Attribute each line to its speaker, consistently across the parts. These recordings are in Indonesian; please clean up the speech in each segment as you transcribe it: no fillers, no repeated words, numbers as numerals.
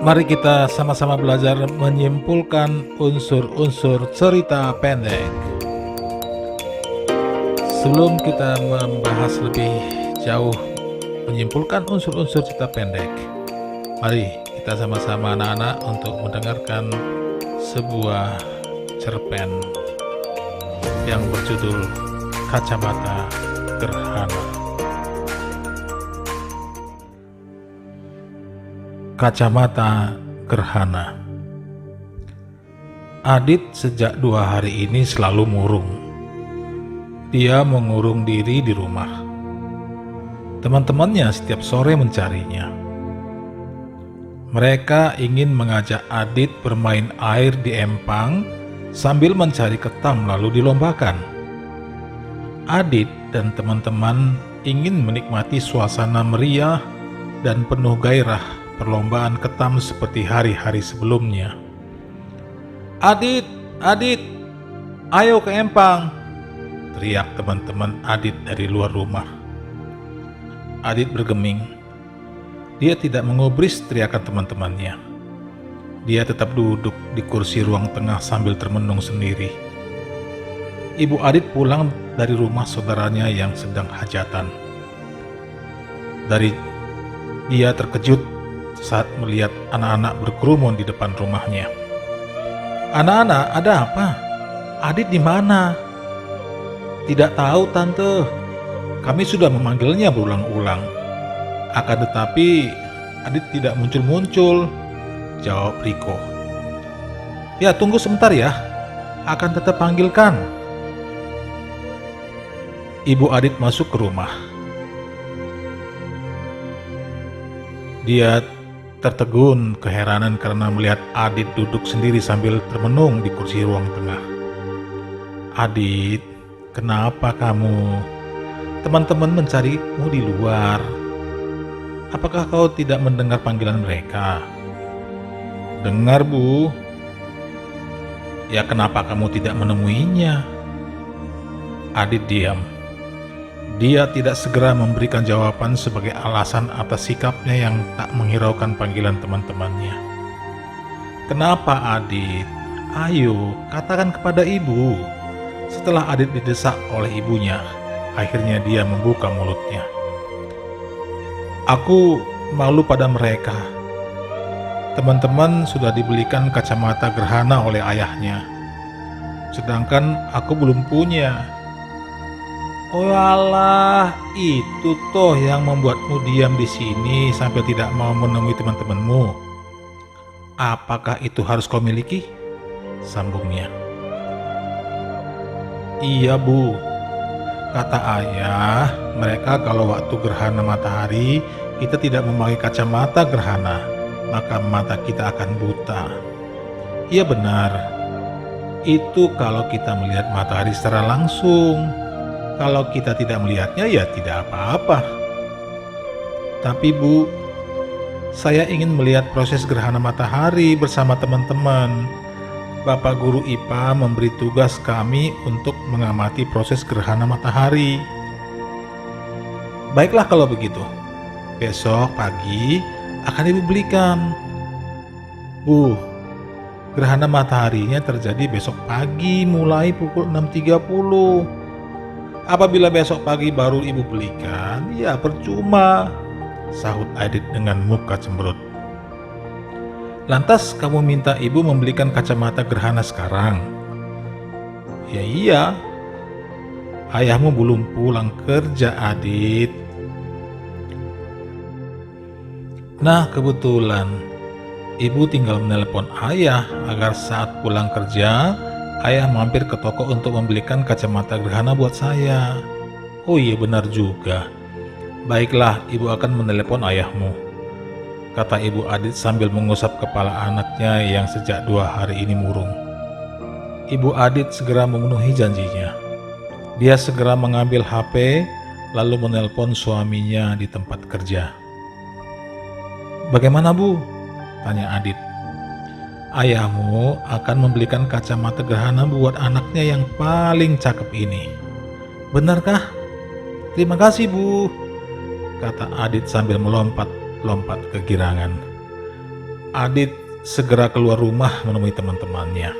Speaker 1: Mari kita sama-sama belajar menyimpulkan unsur-unsur cerita pendek. Sebelum kita membahas lebih jauh menyimpulkan unsur-unsur cerita pendek, mari kita sama-sama anak-anak untuk mendengarkan sebuah cerpen yang berjudul Kacamata Gerhana. Kacamata Gerhana. Adit sejak 2 hari ini selalu murung. Dia mengurung diri di rumah. Teman-temannya setiap sore mencarinya. Mereka ingin mengajak Adit bermain air di empang sambil mencari ketam lalu dilombakan. Adit dan teman-teman ingin menikmati suasana meriah dan penuh gairah perlombaan ketam seperti hari-hari sebelumnya. Adit, Adit, ayo ke empang, teriak teman-teman Adit dari luar rumah. Adit bergeming. Dia tidak mengubris teriakan teman-temannya. Dia tetap duduk di kursi ruang tengah sambil termenung sendiri. Ibu Adit pulang dari rumah saudaranya yang sedang hajatan. Dia terkejut saat melihat anak-anak berkerumun di depan rumahnya. Anak-anak, ada apa? Adit di mana? Tidak tahu, Tante. Kami sudah memanggilnya berulang-ulang. Akan tetapi Adit tidak muncul-muncul, jawab Riko. Ya, tunggu sebentar ya. Akan tetap panggilkan. Ibu Adit masuk ke rumah. Dia tertegun keheranan karena melihat Adit duduk sendiri sambil termenung di kursi ruang tengah. Adit, kenapa kamu? Teman-teman mencarimu di luar. Apakah kau tidak mendengar panggilan mereka? Dengar, Bu. Ya, kenapa kamu tidak menemuinya? Adit diam. Dia tidak segera memberikan jawaban sebagai alasan atas sikapnya yang tak menghiraukan panggilan teman-temannya. Kenapa, Adit? Ayo, katakan kepada ibu. Setelah Adit didesak oleh ibunya, akhirnya dia membuka mulutnya. Aku malu pada mereka. Teman-teman sudah dibelikan kacamata gerhana oleh ayahnya, sedangkan aku belum punya. Oh alah, itu toh yang membuatmu diam di sini sampai tidak mau menemui teman-temanmu. Apakah itu harus kau miliki? Sambungnya. Iya, Bu. Kata ayah, mereka kalau waktu gerhana matahari, kita tidak memakai kacamata gerhana, maka mata kita akan buta. Iya benar. Itu kalau kita melihat matahari secara langsung. Kalau kita tidak melihatnya ya tidak apa-apa. Tapi Bu, saya ingin melihat proses gerhana matahari bersama teman-teman. Bapak guru IPA memberi tugas kami untuk mengamati proses gerhana matahari. Baiklah kalau begitu. Besok pagi akan Ibu belikan. Bu, gerhana mataharinya terjadi besok pagi mulai pukul 6.30. Apabila besok pagi baru Ibu belikan, ya percuma, sahut Adit dengan muka cemberut. Lantas kamu minta Ibu membelikan kacamata gerhana sekarang? Ya iya, ayahmu belum pulang kerja, Adit. Nah, kebetulan Ibu tinggal menelepon ayah agar saat pulang kerja ayah mampir ke toko untuk membelikan kacamata gerhana buat saya. Oh iya benar juga. Baiklah, Ibu akan menelepon ayahmu, kata Ibu Adit sambil mengusap kepala anaknya yang sejak 2 hari ini murung. Ibu Adit segera memenuhi janjinya. Dia segera mengambil HP lalu menelpon suaminya di tempat kerja. Bagaimana, Bu? Tanya Adit. Ayahmu akan membelikan kacamata gerhana buat anaknya yang paling cakep ini. Benarkah? Terima kasih, Bu, kata Adit sambil melompat-lompat kegirangan. Adit segera keluar rumah menemui teman-temannya.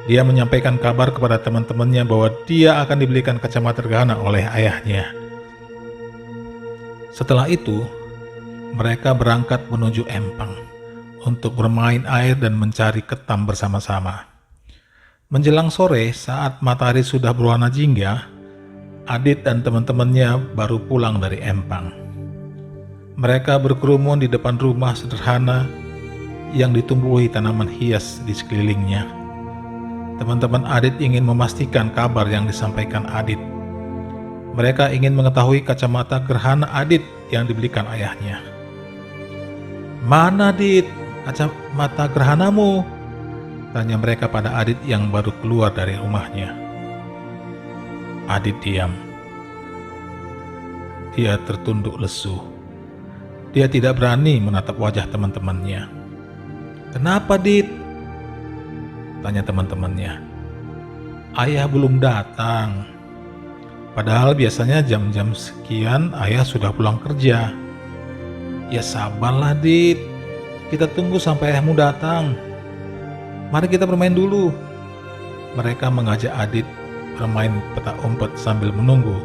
Speaker 1: Dia menyampaikan kabar kepada teman-temannya bahwa dia akan dibelikan kacamata gerhana oleh ayahnya. Setelah itu, mereka berangkat menuju empang untuk bermain air dan mencari ketam bersama-sama. Menjelang sore, saat matahari sudah berwarna jingga, Adit dan teman-temannya baru pulang dari empang. Mereka berkerumun di depan rumah sederhana yang ditumbuhi tanaman hias di sekelilingnya. Teman-teman Adit ingin memastikan kabar yang disampaikan Adit. Mereka ingin mengetahui kacamata gerhana Adit yang dibelikan ayahnya. "Mana, Adit, kacamata gerhanamu?" tanya mereka pada Adit yang baru keluar dari rumahnya. Adit diam. Dia tertunduk lesu. Dia tidak berani menatap wajah teman-temannya. "Kenapa, Dit?" tanya teman-temannya. "Ayah belum datang. Padahal biasanya jam-jam sekian ayah sudah pulang kerja." "Ya sabarlah, Dit. Kita tunggu sampai ayahmu datang. Mari kita bermain dulu." Mereka mengajak Adit bermain petak umpet sambil menunggu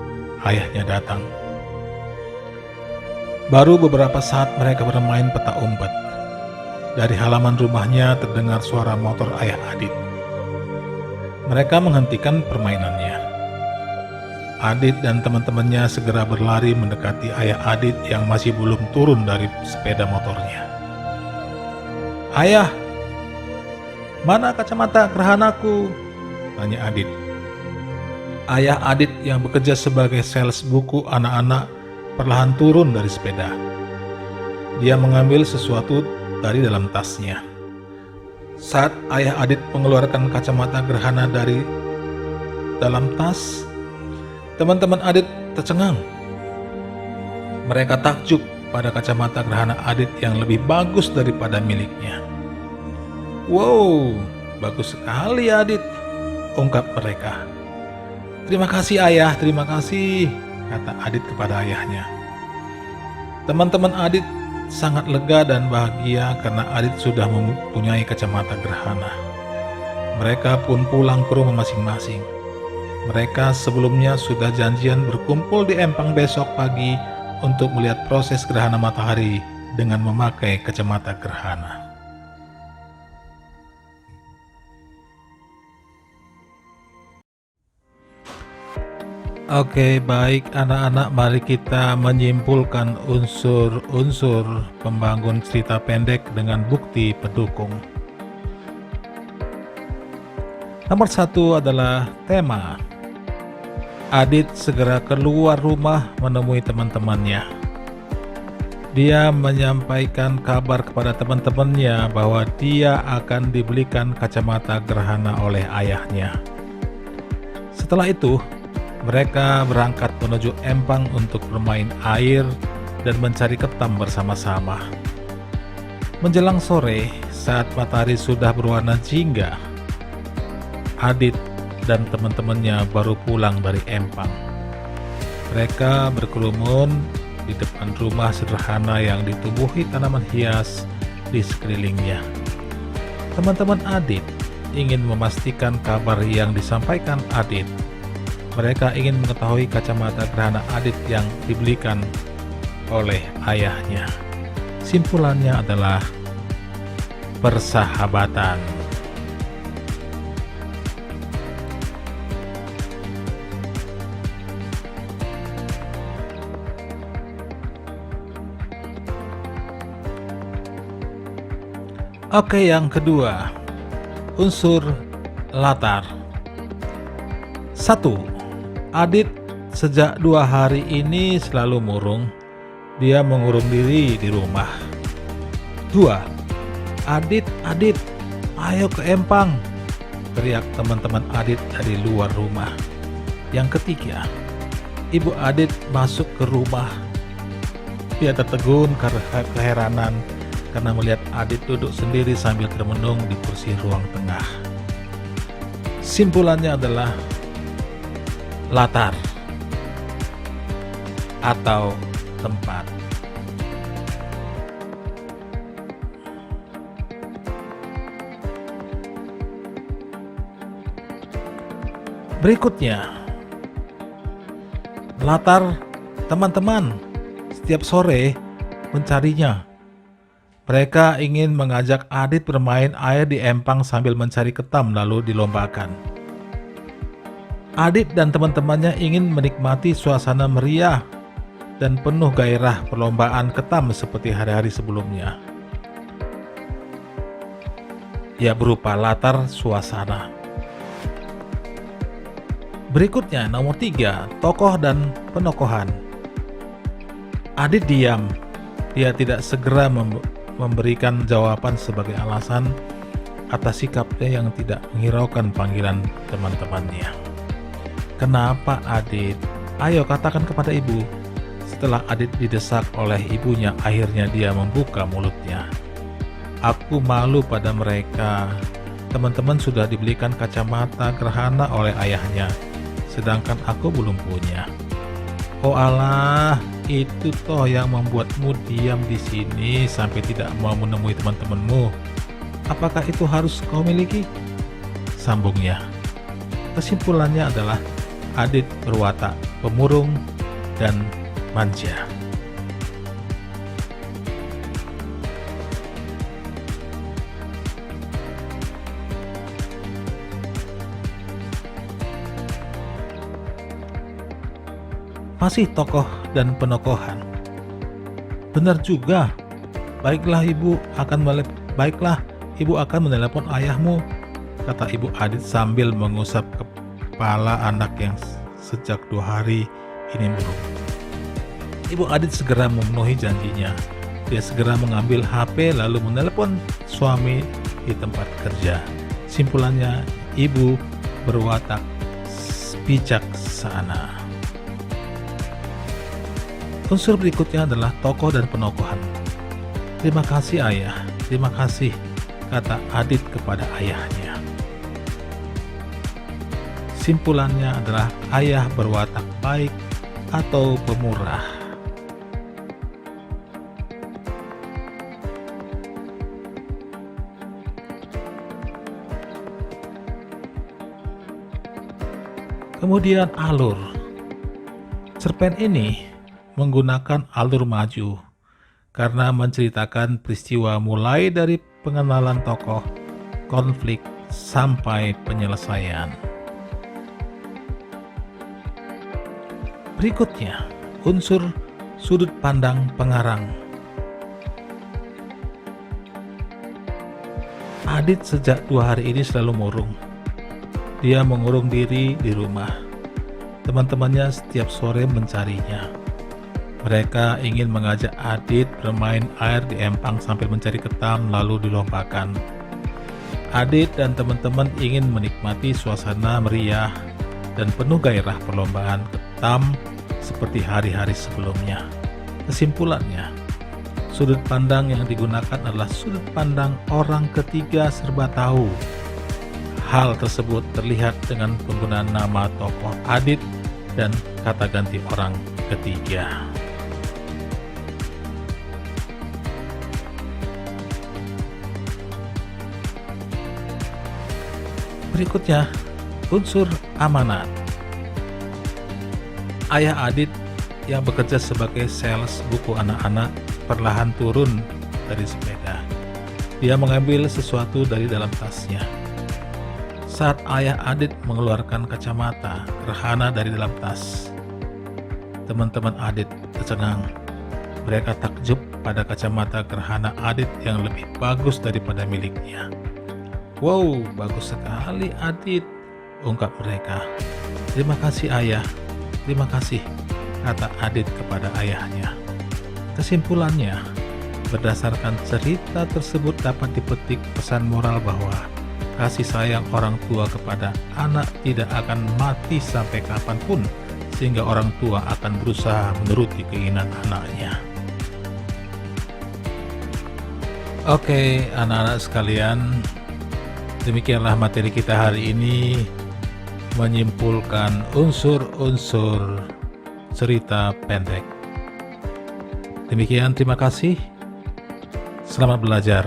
Speaker 1: ayahnya datang. Baru beberapa saat mereka bermain petak umpet. Dari halaman rumahnya terdengar suara motor ayah Adit. Mereka menghentikan permainannya. Adit dan teman-temannya segera berlari mendekati ayah Adit yang masih belum turun dari sepeda motornya. "Ayah, mana kacamata gerhanaku?" tanya Adit. Ayah Adit yang bekerja sebagai sales buku anak-anak perlahan turun dari sepeda. Dia mengambil sesuatu dari dalam tasnya. Saat ayah Adit mengeluarkan kacamata gerhana dari dalam tas, teman-teman Adit tercengang. Mereka takjub pada kacamata gerhana Adit yang lebih bagus daripada miliknya. "Wow, bagus sekali, Adit," ungkap mereka. "Terima kasih, ayah, terima kasih," kata Adit kepada ayahnya. Teman-teman Adit sangat lega dan bahagia karena Adit sudah mempunyai kacamata gerhana. Mereka pun pulang ke rumah masing-masing. Mereka sebelumnya sudah janjian berkumpul di empang besok pagi untuk melihat proses gerhana matahari dengan memakai kacamata gerhana. Oke, baik anak-anak, mari kita menyimpulkan unsur-unsur pembangun cerita pendek dengan bukti pendukung. Nomor 1 adalah tema. Adit segera keluar rumah menemui teman-temannya. Dia menyampaikan kabar kepada teman-temannya bahwa dia akan dibelikan kacamata gerhana oleh ayahnya. Setelah itu, mereka berangkat menuju empang untuk bermain air dan mencari ketam bersama-sama. Menjelang sore, saat matahari sudah berwarna jingga, Adit dan teman-temannya baru pulang dari empang. Mereka berkerumun di depan rumah sederhana yang ditumbuhi tanaman hias di sekelilingnya. Teman-teman Adit ingin memastikan kabar yang disampaikan Adit. Mereka ingin mengetahui kacamata gerhana Adit yang dibelikan oleh ayahnya. Simpulannya adalah persahabatan. Oke, yang kedua, unsur latar. 1. Adit sejak 2 hari ini selalu murung. Dia mengurung diri di rumah. 2. Adit, ayo ke empang, teriak teman-teman Adit dari luar rumah. Yang ketiga, Ibu Adit masuk ke rumah. Dia tertegun karena keheranan karena melihat Adit duduk sendiri sambil termenung di kursi ruang tengah. Simpulannya adalah latar atau tempat. Berikutnya, latar teman-teman setiap sore mencarinya. Mereka ingin mengajak Adit bermain air di empang sambil mencari ketam lalu dilombakan. Adit dan teman-temannya ingin menikmati suasana meriah dan penuh gairah perlombaan ketam seperti hari-hari sebelumnya. Ya, berupa latar suasana. Berikutnya, nomor 3, tokoh dan penokohan. Adit diam. Dia tidak segera memberikan jawaban sebagai alasan atas sikapnya yang tidak menghiraukan panggilan teman-temannya. Kenapa Adit? Ayo katakan kepada ibu. Setelah Adit didesak oleh ibunya, akhirnya dia membuka mulutnya. Aku malu pada mereka. Teman-teman sudah dibelikan kacamata gerhana oleh ayahnya, sedangkan aku belum punya. Oh alah, itu toh yang membuatmu diam di sini sampai tidak mau menemui teman-temanmu. Apakah itu harus kau miliki? Sambungnya. Kesimpulannya adalah Adit berwatak pemurung dan manja. Masih tokoh dan penokohan. Benar juga. Baiklah ibu akan menelepon ayahmu, kata ibu Adit sambil mengusap kepala anak yang sejak 2 hari ini murung. Ibu Adit segera memenuhi janjinya. Dia segera mengambil HP lalu menelepon suami di tempat kerja. Simpulannya, ibu berwatak bijaksana. Unsur berikutnya adalah tokoh dan penokohan. Terima kasih ayah, terima kasih, kata Adit kepada ayahnya. Simpulannya adalah ayah berwatak baik atau pemurah. Kemudian alur. Cerpen ini menggunakan alur maju karena menceritakan peristiwa mulai dari pengenalan tokoh, konflik, sampai penyelesaian. Berikutnya, unsur sudut pandang pengarang. Adit sejak 2 hari ini selalu murung. Dia mengurung diri di rumah. Teman-temannya setiap sore mencarinya. Mereka ingin mengajak Adit bermain air di empang sambil mencari ketam lalu dilombakan. Adit dan teman-teman ingin menikmati suasana meriah dan penuh gairah perlombaan ketam seperti hari-hari sebelumnya. Kesimpulannya, sudut pandang yang digunakan adalah sudut pandang orang ketiga serba tahu. Hal tersebut terlihat dengan penggunaan nama tokoh Adit dan kata ganti orang ketiga. Berikutnya, unsur amanat. Ayah Adit yang bekerja sebagai sales buku anak-anak perlahan turun dari sepeda. Dia mengambil sesuatu dari dalam tasnya. Saat ayah Adit mengeluarkan kacamata gerhana dari dalam tas, teman-teman Adit tercengang. Mereka takjub pada kacamata gerhana Adit yang lebih bagus daripada miliknya. Wow, bagus sekali Adit, ungkap mereka. Terima kasih ayah, terima kasih, kata Adit kepada ayahnya. Kesimpulannya, berdasarkan cerita tersebut dapat dipetik pesan moral bahwa kasih sayang orang tua kepada anak tidak akan mati sampai kapanpun, sehingga orang tua akan berusaha menuruti keinginan anaknya. Oke, anak-anak sekalian, demikianlah materi kita hari ini, menyimpulkan unsur-unsur cerita pendek. Demikian, terima kasih. Selamat belajar.